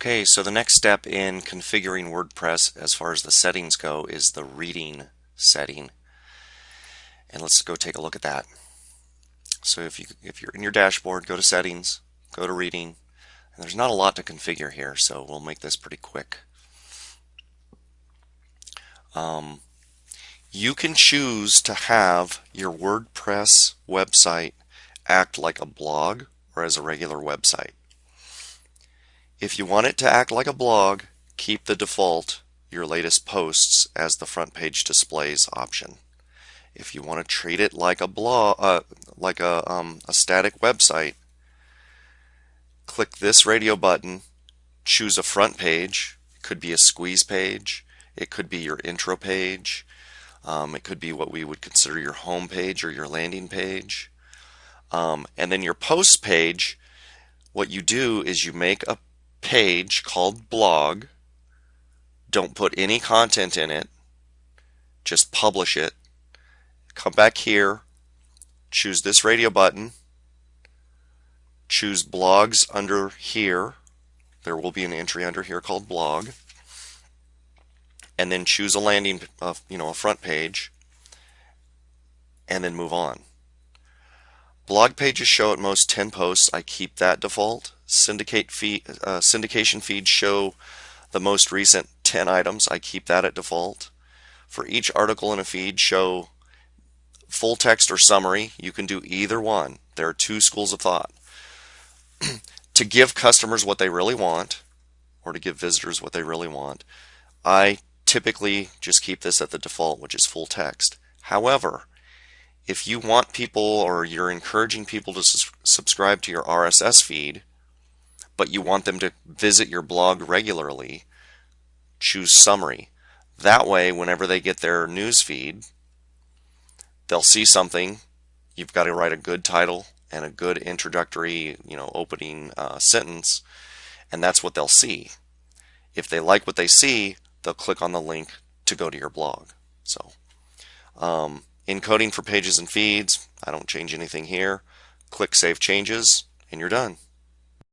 Okay, so the next step in configuring WordPress as far as the settings go is the reading setting. And let's go take a look at that. So if you're in your dashboard, go to settings, go to reading. And there's not a lot to configure here, so we'll make this pretty quick. You can choose to have your WordPress website act like a blog or as a regular website. If you want it to act like a blog, keep the default, your latest posts as the front page displays option. If you want to treat it like a blog, like a static website, click this radio button, choose a front page. It could be a squeeze page, it could be your intro page, it could be what we would consider your home page or your landing page. And then your post page, what you do is you make a page called blog. Don't put any content in it, just publish it. Come back here, choose this radio button, choose blogs under here. There will be an entry under here called blog, and then choose a landing, a front page, and then move on. Blog pages show at most 10 posts. I keep that default. Syndication feeds show the most recent 10 items. I keep that at default. For each article in a feed, show full text or summary. You can do either one. There are two schools of thought. To give customers what they really want, or to give visitors what they really want, I typically just keep this at the default, which is full text. However, if you want people, or you're encouraging people to subscribe to your RSS feed, but you want them to visit your blog regularly, choose summary. That way, whenever they get their news feed, they'll see something. You've got to write a good title and a good introductory, opening sentence, and that's what they'll see. If they like what they see, they'll click on the link to go to your blog. So, encoding for pages and feeds, I don't change anything here. Click Save Changes, and you're done.